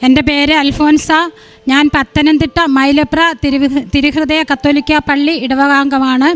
എൻ്റെ പേര് അൽഫോൻസ. ഞാൻ പത്തനംതിട്ട മൈലപ്ര തിരുഹൃദയ കത്തോലിക്ക പള്ളി ഇടവകാംഗമാണ്.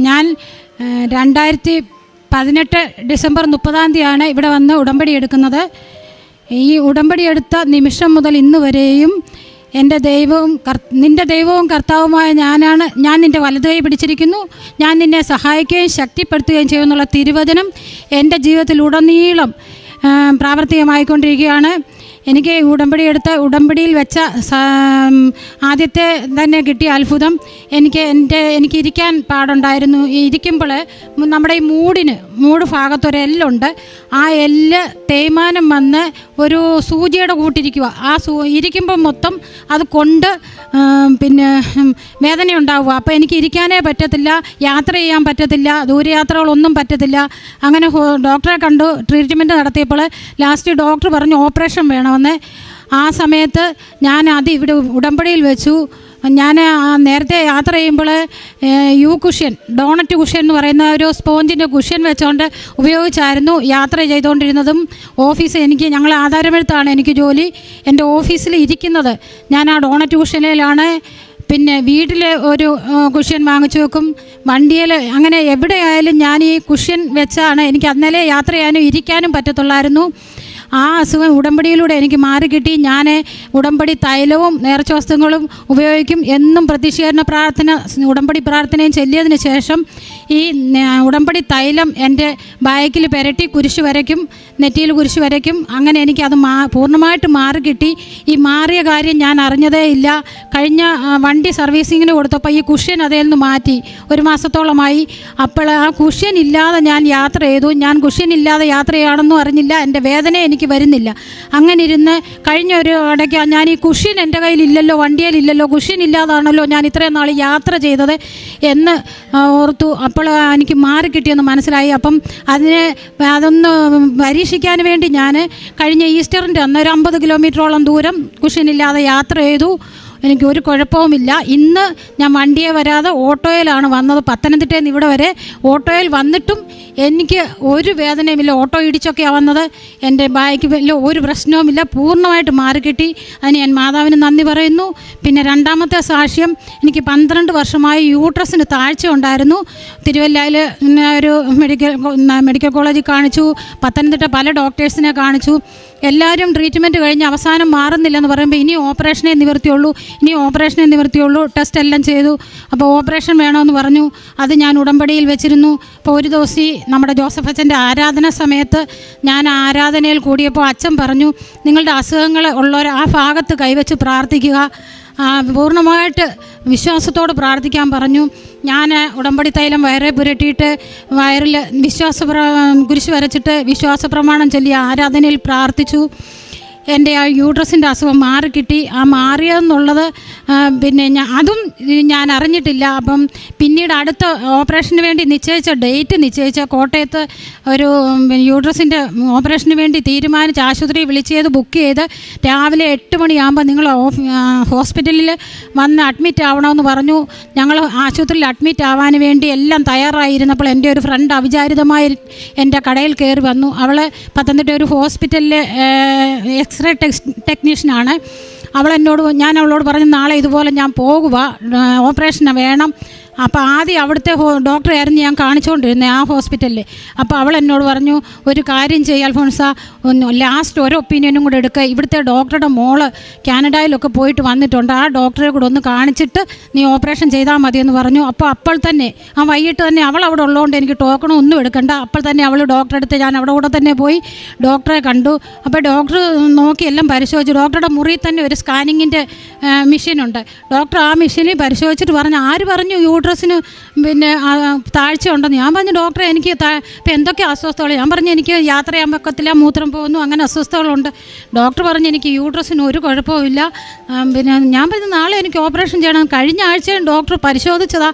ഞാൻ 2018 ഡിസംബർ 30 ഇവിടെ വന്ന് ഉടമ്പടി എടുക്കുന്നത്. ഈ ഉടമ്പടി എടുത്ത നിമിഷം മുതൽ ഇന്ന് വരെയും എൻ്റെ ദൈവവും നിൻ്റെ ദൈവവും കർത്താവുമായ ഞാൻ നിൻ്റെ വലതുകൈ പിടിച്ചിരിക്കുന്നു, ഞാൻ നിന്നെ സഹായിക്കുകയും ശക്തിപ്പെടുത്തുകയും ചെയ്യുമെന്നുള്ള തിരുവചനം എൻ്റെ ജീവിതത്തിലുടനീളം പ്രാവർത്തികമായിക്കൊണ്ടിരിക്കുകയാണ്. എനിക്ക് ഉടമ്പടിയിൽ വെച്ച ആദ്യത്തെ തന്നെ കിട്ടിയ അത്ഭുതം, എനിക്ക് ഇരിക്കാൻ പാടുണ്ടായിരുന്നു. ഇരിക്കുമ്പോൾ നമ്മുടെ ഈ മൂട് ഭാഗത്തൊരു എല്ലുണ്ട്. ആ എല്ല് തേയ്മാനം വന്ന് ഒരു സൂചിയുടെ കൂട്ടിരിക്കുക. ഇരിക്കുമ്പോൾ മൊത്തം അത് കൊണ്ട് പിന്നെ വേദനയുണ്ടാവുക. അപ്പോൾ എനിക്ക് ഇരിക്കാനേ പറ്റത്തില്ല, യാത്ര ചെയ്യാൻ പറ്റത്തില്ല, ദൂരയാത്രകളൊന്നും പറ്റത്തില്ല. അങ്ങനെ ഡോക്ടറെ കണ്ടു ട്രീറ്റ്മെൻറ്റ് നടത്തിയപ്പോൾ ലാസ്റ്റ് ഡോക്ടർ പറഞ്ഞു ഓപ്പറേഷൻ വേണമെന്ന്. ആ സമയത്ത് ഞാൻ ഇവിടെ ഉടമ്പടിയിൽ വെച്ചു. ഞാൻ നേരത്തെ യാത്ര ചെയ്യുമ്പോൾ കുഷ്യൻ, ഡോണറ്റ് കുഷ്യൻ എന്ന് പറയുന്ന ഒരു സ്പോഞ്ചിൻ്റെ കുഷ്യൻ വെച്ചുകൊണ്ട് ഉപയോഗിച്ചായിരുന്നു യാത്ര ചെയ്തുകൊണ്ടിരുന്നതും. ഞങ്ങൾ ആധാരമെഴുത്താണ് എനിക്ക് ജോലി. എൻ്റെ ഓഫീസിൽ ഇരിക്കുന്നത് ഞാൻ ആ ഡോണറ്റ് കുഷ്യനിലാണ്. പിന്നെ വീട്ടിൽ ഒരു കുഷ്യൻ വാങ്ങിച്ചു വെക്കും, വണ്ടിയിൽ, അങ്ങനെ എവിടെയായാലും ഞാൻ ഈ കുഷ്യൻ വെച്ചാണ് എനിക്ക് അന്നേരം യാത്ര ചെയ്യാനും ഇരിക്കാനും പറ്റത്തുള്ളായിരുന്നു. ആ അസുഖം ഉടമ്പടിയിലൂടെ എനിക്ക് മാറിക്കിട്ടി. ഞാൻ ഉടമ്പടി തൈലവും നേർച്ചവസ്തുക്കളും ഉപയോഗിക്കും. എന്നും പ്രതീക്ഷീകരണ പ്രാർത്ഥന, ഉടമ്പടി പ്രാർത്ഥനയും ചൊല്ലിയതിന് ശേഷം ഈ ഉടമ്പടി തൈലം എൻ്റെ ബാക്കിൽ പുരട്ടി കുരിശ് വരയ്ക്കും, നെറ്റിയിൽ കുരിശ് വരയ്ക്കും. അങ്ങനെ എനിക്കത് പൂർണ്ണമായിട്ട് മാറിക്കിട്ടി. ഈ മാറിയ കാര്യം ഞാൻ അറിഞ്ഞതേ ഇല്ല. കഴിഞ്ഞ വണ്ടി സർവീസിങ്ങിന് കൊടുത്തപ്പോൾ ഈ കുഷ്യൻ അതിൽ നിന്ന് മാറ്റി 1 മാസത്തോളമായി. അപ്പോൾ ആ കുഷ്യൻ ഇല്ലാതെ ഞാൻ യാത്ര ചെയ്തു. ഞാൻ കുഷ്യൻ ഇല്ലാതെ യാത്ര ചെയ്യുകയാണെന്നും അറിഞ്ഞില്ല, എൻ്റെ വേദന എനിക്ക് വരുന്നില്ല. അങ്ങനെ ഇരുന്ന് കഴിഞ്ഞ ഒരു ഇടയ്ക്ക് ഞാൻ ഈ കുഷ്യൻ എൻ്റെ കയ്യിലില്ലല്ലോ, വണ്ടിയിലില്ലല്ലോ, കുഷ്യൻ ഇല്ലാതാണല്ലോ ഞാൻ ഇത്രയും നാൾ യാത്ര ചെയ്തത് എന്ന് ഓർത്തു. അപ്പോൾ എനിക്ക് മാറിക്കിട്ടിയെന്ന് മനസ്സിലായി. അപ്പം അതൊന്ന് പരീക്ഷിക്കാൻ വേണ്ടി ഞാൻ കഴിഞ്ഞ ഈസ്റ്ററിൻ്റെ അന്ന് ഒരു 50 കിലോമീറ്ററോളം ദൂരം കുഷ്യനില്ലാതെ യാത്ര ചെയ്തു. എനിക്ക് ഒരു കുഴപ്പവുമില്ല. ഇന്ന് ഞാൻ വണ്ടിയെ വരാതെ ഓട്ടോയിലാണ് വന്നത്. പത്തനംതിട്ടയിൽ നിന്ന് ഇവിടെ വരെ ഓട്ടോയിൽ വന്നിട്ടും എനിക്ക് ഒരു വേദനയുമില്ല. ഓട്ടോ ഇടിച്ചൊക്കെയാണ് വന്നത്. എൻ്റെ ബാക്കിൽ ഒരു പ്രശ്നവുമില്ല, പൂർണ്ണമായിട്ട് മാറിക്കിട്ടി. അതിന് ഞാൻ മാതാവിന് നന്ദി പറയുന്നു. പിന്നെ രണ്ടാമത്തെ സാക്ഷ്യം, എനിക്ക് 12 വർഷമായി യൂട്രസിന് താഴ്ച ഉണ്ടായിരുന്നു. തിരുവല്ലയിൽ ഒരു മെഡിക്കൽ കോളേജിൽ കാണിച്ചു, പത്തനംതിട്ട പല ഡോക്ടേഴ്സിനെ കാണിച്ചു. എല്ലാവരും ട്രീറ്റ്മെൻറ്റ് കഴിഞ്ഞ് അവസാനം മാറുന്നില്ലെന്ന് പറയുമ്പോൾ ഇനി ഓപ്പറേഷനേ നിവർത്തിയുള്ളൂ. ടെസ്റ്റ് എല്ലാം ചെയ്തു. അപ്പോൾ ഓപ്പറേഷൻ വേണമെന്ന് പറഞ്ഞു. അത് ഞാൻ ഉടമ്പടിയിൽ വെച്ചിരുന്നു. അപ്പോൾ ഒരു ദിവസം നമ്മുടെ ജോസഫ് അച്ഛൻ്റെ ആരാധന സമയത്ത് ഞാൻ ആരാധനയിൽ കൂടിയപ്പോൾ അച്ഛൻ പറഞ്ഞു, നിങ്ങളുടെ അസുഖങ്ങൾ ഉള്ളവർ ആ ഭാഗത്ത് കൈവച്ച് പ്രാർത്ഥിക്കുക, പൂർണ്ണമായിട്ട് വിശ്വാസത്തോട് പ്രാർത്ഥിക്കാൻ പറഞ്ഞു. ഞാൻ ഉടമ്പടി തൈലം വയറെ പുരട്ടിയിട്ട് വയറിൽ കുരിശ് വരച്ചിട്ട് വിശ്വാസ പ്രമാണം ചൊല്ലി ആരാധനയിൽ പ്രാർത്ഥിച്ചു. എൻ്റെ ആ യൂട്രസിൻ്റെ അസുഖം മാറിക്കിട്ടി. ആ മാറിയെന്നുള്ളത് പിന്നെ അതും ഞാൻ അറിഞ്ഞിട്ടില്ല. അപ്പം പിന്നീട് അടുത്ത ഓപ്പറേഷന് വേണ്ടി നിശ്ചയിച്ച കോട്ടയത്ത് ഒരു യൂട്രസിൻ്റെ ഓപ്പറേഷന് വേണ്ടി തീരുമാനിച്ച് ആശുപത്രി വിളിച്ചത് ബുക്ക് ചെയ്ത് രാവിലെ 8 മണിയാകുമ്പോൾ നിങ്ങൾ ഹോസ്പിറ്റലിൽ വന്ന് അഡ്മിറ്റ് ആവണമെന്ന് പറഞ്ഞു. ഞങ്ങൾ ആശുപത്രിയിൽ അഡ്മിറ്റ് ആവാൻ വേണ്ടി എല്ലാം തയ്യാറായിരുന്നപ്പോൾ എൻ്റെ ഒരു ഫ്രണ്ട് അവിചാരിതമായി എൻ്റെ കടയിൽ കയറി വന്നു. അവൾ പത്തനംതിട്ട ഒരു ഹോസ്പിറ്റലിൽ എക്സ്റേ ടെക്നീഷ്യനാണ്. ഞാൻ അവളോട് പറഞ്ഞു, നാളെ ഇതുപോലെ ഞാൻ പോകുക, ഓപ്പറേഷന് വേണം. അപ്പോൾ ആദ്യം അവിടുത്തെ ഡോക്ടറെയായിരുന്നു ഞാൻ കാണിച്ചുകൊണ്ടിരുന്നത് ആ ഹോസ്പിറ്റലിൽ. അപ്പോൾ അവൾ എന്നോട് പറഞ്ഞു, ഒരു കാര്യം ചെയ്യുക അൽഫോൻസ, ലാസ്റ്റ് ഒരു ഒപ്പീനിയനും കൂടെ എടുക്കുക. ഇവിടുത്തെ ഡോക്ടറുടെ മോള് കാനഡയിലൊക്കെ പോയിട്ട് വന്നിട്ടുണ്ട്, ആ ഡോക്ടറെ കൂടെ ഒന്ന് കാണിച്ചിട്ട് നീ ഓപ്പറേഷൻ ചെയ്താൽ മതിയെന്ന് പറഞ്ഞു. അപ്പോൾ തന്നെ വൈകിട്ട് തന്നെ അവൾ അവിടെ ഉള്ളതുകൊണ്ട് എനിക്ക് ടോക്കണും ഒന്നും എടുക്കണ്ട. അപ്പോൾ തന്നെ അവൾ ഡോക്ടറെ അടുത്ത് ഞാൻ അവിടെ കൂടെ തന്നെ പോയി ഡോക്ടറെ കണ്ടു. അപ്പോൾ ഡോക്ടർ നോക്കി എല്ലാം പരിശോധിച്ചു. ഡോക്ടറുടെ മുറിയിൽ തന്നെ ഒരു സ്കാനിങ്ങിൻ്റെ മെഷീനുണ്ട്. ഡോക്ടർ ആ മെഷീനിൽ പരിശോധിച്ചിട്ട് പറഞ്ഞു, ആര് പറഞ്ഞു യൂട്രസിന് പിന്നെ താഴ്ച ഉണ്ടെന്ന്? ഞാൻ പറഞ്ഞു, ഡോക്ടറെ എനിക്ക് ഇപ്പം എന്തൊക്കെ അസ്വസ്ഥതകൾ. ഞാൻ പറഞ്ഞു, എനിക്ക് യാത്ര ചെയ്യാൻ പറ്റത്തില്ല, മൂത്രം പോകുന്നു, അങ്ങനെ അസ്വസ്ഥതകളുണ്ട്. ഡോക്ടർ പറഞ്ഞു, എനിക്ക് യൂട്രസിന് ഒരു കുഴപ്പമില്ല. പിന്നെ ഞാൻ പറഞ്ഞു, നാളെ എനിക്ക് ഓപ്പറേഷൻ ചെയ്യണം. കഴിഞ്ഞ ആഴ്ചയും ഡോക്ടർ പരിശോധിച്ചതാ,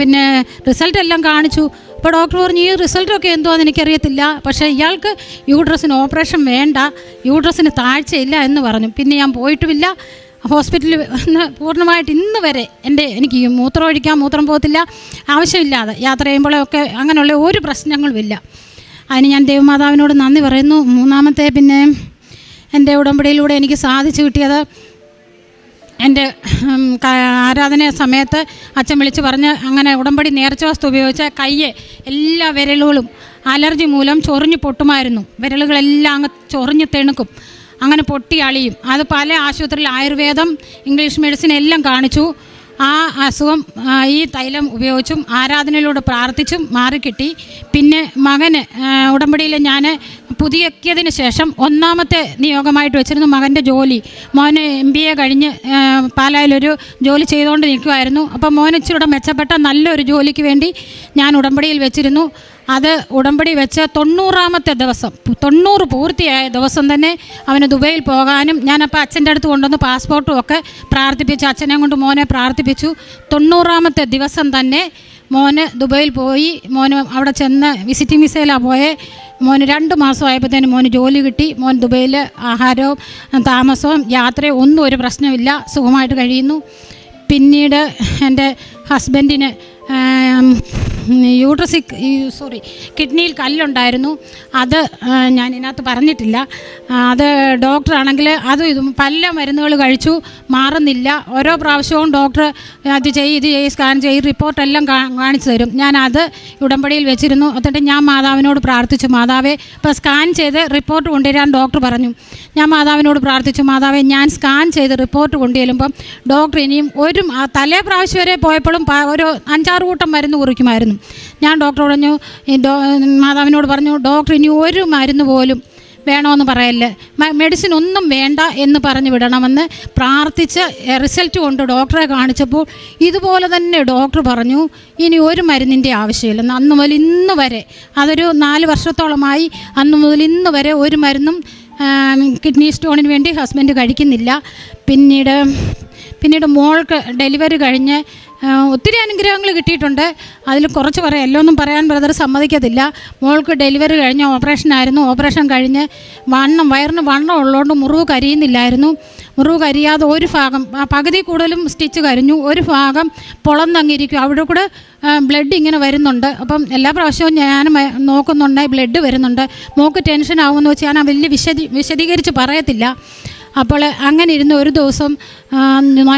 പിന്നെ റിസൾട്ട് എല്ലാം കാണിച്ചു. അപ്പോൾ ഡോക്ടർ പറഞ്ഞു, ഈ റിസൾട്ടൊക്കെ എന്തുവാന്ന് എനിക്കറിയത്തില്ല, പക്ഷേ ഇയാൾക്ക് യൂട്രസിന് ഓപ്പറേഷൻ വേണ്ട, യൂട്രസിന് താഴ്ചയില്ല എന്ന് പറഞ്ഞു. പിന്നെ ഞാൻ പോയിട്ടുമില്ല ഹോസ്പിറ്റലിൽ. പൂർണ്ണമായിട്ട് ഇന്ന് വരെ എനിക്ക് മൂത്രം പോകത്തില്ല, ആവശ്യമില്ലാതെ യാത്ര ചെയ്യുമ്പോഴൊക്കെ അങ്ങനെയുള്ള ഒരു പ്രശ്നങ്ങളുമില്ല. അതിന് ഞാൻ ദൈവമാതാവിനോട് നന്ദി പറയുന്നു. മൂന്നാമത്തെ, പിന്നെ എൻ്റെ ഉടമ്പടിയിലൂടെ എനിക്ക് സാധിച്ചു കിട്ടിയത്. എൻ്റെ ആരാധന സമയത്ത് അച്ഛൻ വിളിച്ച് പറഞ്ഞ് അങ്ങനെ ഉടമ്പടി നേർച്ച വസ്തു ഉപയോഗിച്ച കയ്യെ എല്ലാ വിരലുകളും അലർജി മൂലം ചൊറിഞ്ഞ് പൊട്ടുമായിരുന്നു. വിരലുകളെല്ലാം അങ്ങ് ചൊറിഞ്ഞ് തെണുക്കും, അങ്ങനെ പൊട്ടി അളിയും. അത് പല ആശുപത്രിയിൽ ആയുർവേദം, ഇംഗ്ലീഷ് മെഡിസിൻ എല്ലാം കാണിച്ചു. ആ അസുഖം ഈ തൈലം ഉപയോഗിച്ചും ആരാധനയിലൂടെ പ്രാർത്ഥിച്ചും മാറിക്കിട്ടി. പിന്നെ മകന് ഉടമ്പടിയിൽ ഞാൻ പുതിയതിന് ശേഷം ഒന്നാമത്തെ നിയോഗമായിട്ട് വെച്ചിരുന്നു മകൻ്റെ ജോലി. മോന് MBA കഴിഞ്ഞ് പാലായിലൊരു ജോലി ചെയ്തുകൊണ്ട് നിൽക്കുമായിരുന്നു. അപ്പോൾ മോന് ഇച്ചിരൂടെ മെച്ചപ്പെട്ട നല്ലൊരു ജോലിക്ക് വേണ്ടി ഞാൻ ഉടമ്പടിയിൽ വെച്ചിരുന്നു. അത് ഉടമ്പടി വെച്ച് 90ാമത്തെ ദിവസം, 90 പൂർത്തിയായ ദിവസം തന്നെ അവന് ദുബൈയിൽ പോകാനും ഞാനപ്പോൾ അച്ഛൻ്റെ അടുത്ത് കൊണ്ടുവന്ന് പാസ്പോർട്ടും ഒക്കെ പ്രാർത്ഥിപ്പിച്ചു. അച്ഛനെ കൊണ്ട് മോനെ പ്രാർത്ഥിപ്പിച്ചു. 90ാമത്തെ ദിവസം തന്നെ മോന് ദുബൈയിൽ പോയി. മോന് അവിടെ ചെന്ന് വിസിറ്റിംഗ് വിസയിലാണ് പോയേ. മോന് 2 മാസമായപ്പോഴത്തേന് മോന് ജോലി കിട്ടി. മോൻ ദുബൈയിൽ ആഹാരവും താമസവും യാത്രയും ഒന്നും ഒരു പ്രശ്നമില്ല, സുഖമായിട്ട് കഴിയുന്നു. പിന്നീട് എൻ്റെ ഹസ്ബൻഡിന് കിഡ്നിയിൽ കല്ലുണ്ടായിരുന്നു. അത് ഞാൻ ഇതിനകത്ത് പറഞ്ഞിട്ടില്ല. അത് ഡോക്ടറാണെങ്കിൽ അതും ഇതും പല മരുന്നുകൾ കഴിച്ചു, മാറുന്നില്ല. ഓരോ പ്രാവശ്യവും ഡോക്ടർ അത് ഇത് സ്കാൻ ചെയ്ത് റിപ്പോർട്ടെല്ലാം കാണിച്ചു തരും. ഞാനത് ഉടമ്പടിയിൽ വെച്ചിരുന്നു. എന്നിട്ട് ഞാൻ മാതാവിനോട് പ്രാർത്ഥിച്ചു, മാതാവേ ഇപ്പോൾ സ്കാൻ ചെയ്ത് റിപ്പോർട്ട് കൊണ്ടുവരാൻ ഡോക്ടർ പറഞ്ഞു. ഞാൻ മാതാവിനോട് പ്രാർത്ഥിച്ചു, മാതാവേ ഞാൻ സ്കാൻ ചെയ്ത് റിപ്പോർട്ട് കൊണ്ടുചെല്ലുമ്പം ഡോക്ടർ ഇനിയും തലേ പ്രാവശ്യം വരെ പോയപ്പോഴും ഒരു 5-6 കൂട്ടം മരുന്ന് കുറിക്കുമായിരുന്നു. ഞാൻ ഡോക്ടർ പറഞ്ഞു, മാതാവിനോട് പറഞ്ഞു, ഡോക്ടർ ഇനി ഒരു മരുന്ന് പോലും വേണമെന്ന് പറയല്ലേ, മെഡിസിൻ ഒന്നും വേണ്ട എന്ന് പറഞ്ഞ് വിടണമെന്ന് പ്രാർത്ഥിച്ച് റിസൾട്ട് കൊണ്ട് ഡോക്ടറെ കാണിച്ചപ്പോൾ ഇതുപോലെ തന്നെ ഡോക്ടർ പറഞ്ഞു ഇനി ഒരു മരുന്നിൻ്റെ ആവശ്യമില്ലെന്ന്. അന്ന് മുതൽ ഇന്ന് വരെ, അതൊരു 4 വർഷത്തോളമായി, അന്ന് മുതൽ ഇന്ന് വരെ ഒരു മരുന്നും കിഡ്നി സ്റ്റോണിന് വേണ്ടി ഹസ്ബൻഡ് കഴിക്കുന്നില്ല. പിന്നീട് മോൾക്ക് ഡെലിവറി കഴിഞ്ഞ് ഒത്തിരി അനുഗ്രഹങ്ങൾ കിട്ടിയിട്ടുണ്ട്. അതിൽ കുറച്ച് പറയാം, എല്ലാം ഒന്നും പറയാൻ ബ്രദർ സമ്മതിക്കത്തില്ല. മോൾക്ക് ഡെലിവറി കഴിഞ്ഞ് ഓപ്പറേഷനായിരുന്നു. ഓപ്പറേഷൻ കഴിഞ്ഞ് വയറിന് വണ്ണം ഉള്ളതുകൊണ്ട് മുറിവ് കരിയുന്നില്ലായിരുന്നു. മുറിവ് കരിയാതെ ഒരു ഭാഗം, പകുതി കൂടുതലും സ്റ്റിച്ച് കരിഞ്ഞു, ഒരു ഭാഗം പൊളന്നങ്ങിരിക്കും. അവിടെ കൂടെ ബ്ലഡ് ഇങ്ങനെ വരുന്നുണ്ട്. അപ്പം എല്ലാ പ്രാവശ്യവും ഞാൻ നോക്കുന്നുണ്ട്, ബ്ലഡ് വരുന്നുണ്ട്. മോൾക്ക് ടെൻഷൻ ആകുമെന്ന് വെച്ച് ഞാൻ വലിയ വിശദീകരിച്ച് പറയത്തില്ല. അപ്പോൾ അങ്ങനെ ഇരുന്ന് ഒരു ദിവസം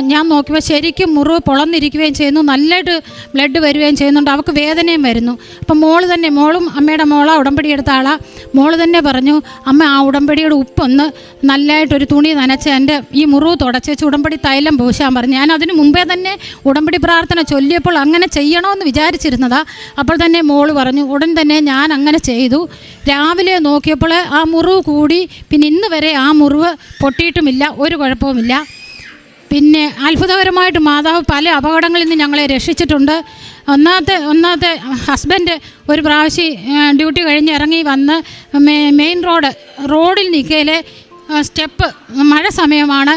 ഞാൻ നോക്കിയപ്പോൾ ശരിക്കും മുറിവ് പൊളന്നിരിക്കുകയും ചെയ്യുന്നു, നല്ലതായിട്ട് ബ്ലഡ് വരികയും ചെയ്യുന്നുണ്ട്. അവൾക്ക് വേദനയും വരുന്നു. അപ്പം മോളും അമ്മയുടെ ഉടമ്പടി എടുത്ത ആളാണ്. മോള് തന്നെ പറഞ്ഞു, അമ്മ ആ ഉടമ്പടിയുടെ ഉപ്പൊന്ന് നല്ലതായിട്ടൊരു തുണി നനച്ച് എൻ്റെ ഈ മുറിവ് തുടച്ച് ഉടമ്പടി തൈലം പൂശാൻ പറഞ്ഞു. ഞാൻ അതിന് മുമ്പേ തന്നെ ഉടമ്പടി പ്രാർത്ഥന ചൊല്ലിയപ്പോൾ അങ്ങനെ ചെയ്യണമെന്ന് വിചാരിച്ചിരുന്നതാണ്. അപ്പോൾ തന്നെ മോള് പറഞ്ഞു. ഉടൻ തന്നെ ഞാൻ അങ്ങനെ ചെയ്തു. രാവിലെ നോക്കിയപ്പോൾ ആ മുറിവ് കൂടി. പിന്നെ ഇന്ന് വരെ ആ മുറിവ് പൊട്ടിയിട്ടുമില്ല, ഒരു കുഴപ്പവുമില്ല. പിന്നെ അത്ഭുതകരമായിട്ട് മാതാവ് പല അപകടങ്ങളിൽ നിന്ന് ഞങ്ങളെ രക്ഷിച്ചിട്ടുണ്ട്. ഒന്നാമത്തെ ഹസ്ബൻഡ് ഒരു പ്രാവശ്യം ഡ്യൂട്ടി കഴിഞ്ഞ് ഇറങ്ങി വന്ന് മെയിൻ റോഡിൽ നിൽക്കയിലെ സ്റ്റെപ്പ്, മഴ സമയമാണ്,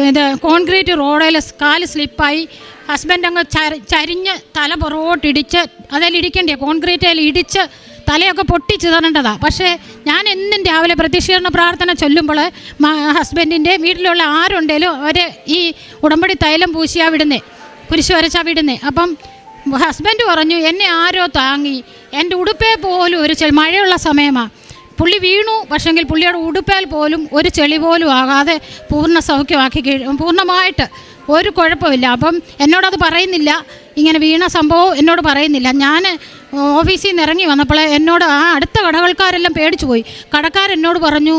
ഇത് കോൺക്രീറ്റ് റോഡിൽ കാല് സ്ലിപ്പായി ഹസ്ബൻഡ് അങ്ങ് ചരിഞ്ഞ് തല പുറകോട്ടിടിച്ച്, അതിലിടിക്കണ്ടേ കോൺക്രീറ്റിൽ ഇടിച്ച് തലയൊക്കെ പൊട്ടിച്ച് തരേണ്ടതാണ്. പക്ഷേ ഞാൻ എന്നും രാവിലെ പ്രത്യക്ഷീകരണ പ്രാർത്ഥന ചൊല്ലുമ്പോൾ ഹസ്ബൻഡിൻ്റെ വീട്ടിലുള്ള ആരുണ്ടേലും അവർ ഈ ഉടമ്പടി തൈലം പൂശിയാ വിടുന്നേ, കുരിശ് വരച്ചാ വിടുന്നേ. അപ്പം ഹസ്ബൻഡ് പറഞ്ഞു, എന്നെ ആരോ താങ്ങി, എൻ്റെ ഉടുപ്പേ പോലും ഒരു മഴയുള്ള സമയമാണ്, പുള്ളി വീണു, പക്ഷെങ്കിൽ പുള്ളിയുടെ ഉടുപ്പേൽ പോലും ഒരു ചെളി പോലും ആകാതെ പൂർണ്ണ സൗഖ്യമാക്കി, പൂർണ്ണമായിട്ട് ഒരു കുഴപ്പമില്ല. അപ്പം എന്നോടത് പറയുന്നില്ല, ഇങ്ങനെ വീണ സംഭവം എന്നോട് പറയുന്നില്ല. ഞാൻ ഓഫീസിൽ നിന്ന് ഇറങ്ങി വന്നപ്പോൾ എന്നോട് ആ അടുത്ത കടകൾക്കാരെല്ലാം പേടിച്ചു പോയി. കടക്കാരെന്നോട് പറഞ്ഞു,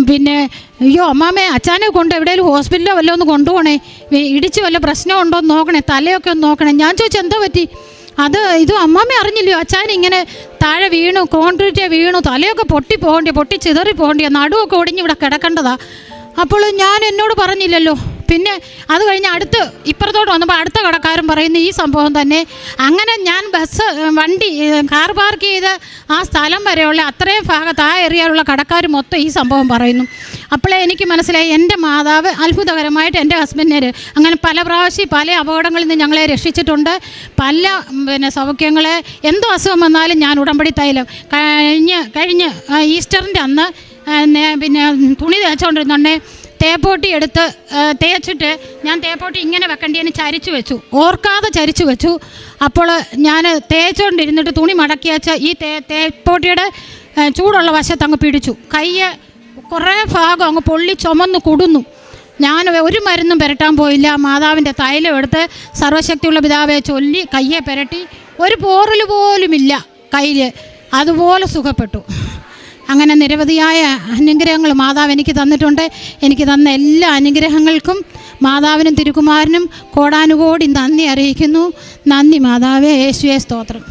പിന്നെ അയ്യോ അമ്മാമ്മേ, അച്ഛനെ കൊണ്ട് എവിടെയെങ്കിലും ഹോസ്പിറ്റലിലോ വല്ലതും ഒന്ന് കൊണ്ടുപോകണേ, ഇടിച്ച് വല്ല പ്രശ്നമുണ്ടോ എന്ന് നോക്കണേ, തലയൊക്കെ ഒന്ന് നോക്കണേ. ഞാൻ ചോദിച്ചു എന്തോ പറ്റി? ഇത് അമ്മാമ്മ അറിഞ്ഞില്ലയോ, അച്ഛൻ ഇങ്ങനെ താഴെ വീണു, കോൺക്രീറ്റ് വീണു, തലയൊക്കെ പൊട്ടി ചിതറി പോകണ്ടിയ, നടുവൊക്കെ ഒടിഞ്ഞ് ഇവിടെ കിടക്കേണ്ടതാ. അപ്പോൾ ഞാൻ എന്നോട് പറഞ്ഞില്ലല്ലോ. പിന്നെ അത് കഴിഞ്ഞ് ഇപ്പുറത്തോട്ട് വന്നപ്പോൾ അടുത്ത കടക്കാരൻ പറയുന്ന ഈ സംഭവം തന്നെ. അങ്ങനെ ഞാൻ കാർ പാർക്ക് ചെയ്ത് ആ സ്ഥലം വരെയുള്ള അത്രയും ഭാഗത്ത് ആ ഏരിയയിലുള്ള കടക്കാർ മൊത്തം ഈ സംഭവം പറയുന്നു. അപ്പോഴേ എനിക്ക് മനസ്സിലായി എൻ്റെ മാതാവ് അത്ഭുതകരമായിട്ട് എൻ്റെ ഹസ്ബൻഡിനെ അങ്ങനെ പല പ്രാവശ്യം പല അപകടങ്ങളിൽ നിന്ന് ഞങ്ങളെ രക്ഷിച്ചിട്ടുണ്ട്. സൗഖ്യങ്ങളെ എന്തോ അസുഖം വന്നാലും ഞാൻ ഉടമ്പടി തൈലം കഴിഞ്ഞ് ഈസ്റ്ററിൻ്റെ അന്ന് പിന്നെ തുണി തേച്ചുകൊണ്ടിരുന്നുണ്ടേ, തേപ്പോട്ടി എടുത്ത് തേച്ചിട്ട് ഞാൻ തേപ്പോട്ടി ഇങ്ങനെ വെക്കേണ്ടിയതിന് ചരിച്ചു വെച്ചു, ഓർക്കാതെ ചരിച്ചു വെച്ചു. അപ്പോൾ ഞാൻ തേച്ചുകൊണ്ടിരുന്നിട്ട് തുണി മടക്കി വെച്ച ഈ തേപ്പോട്ടിയുടെ ചൂടുള്ള വശത്ത് അങ്ങ് പിടിച്ചു, കയ്യ് കുറേ ഭാഗം അങ്ങ് പൊള്ളി ചുമന്ന് കൊടുന്നു. ഞാൻ ഒരു മരുന്നും പുരട്ടാൻ പോയില്ല. മാതാവിൻ്റെ തൈലം എടുത്ത് സർവ്വശക്തിയുള്ള പിതാവെ ചൊല്ലി കയ്യെ പുരട്ടി, ഒരു പോറൽ പോലുമില്ല കയ്യിൽ, അതുപോലെ സുഖപ്പെട്ടു. അങ്ങനെ നിരവധിയായ അനുഗ്രഹങ്ങൾ മാതാവ് എനിക്ക് തന്നിട്ടുണ്ട്. എനിക്ക് തന്ന എല്ലാ അനുഗ്രഹങ്ങൾക്കും മാതാവിനും തിരുക്കുമാരനും കോടാനുകോടി നന്ദി അറിയിക്കുന്നു. നന്ദി മാതാവേ, യേശുവേ സ്തോത്രം.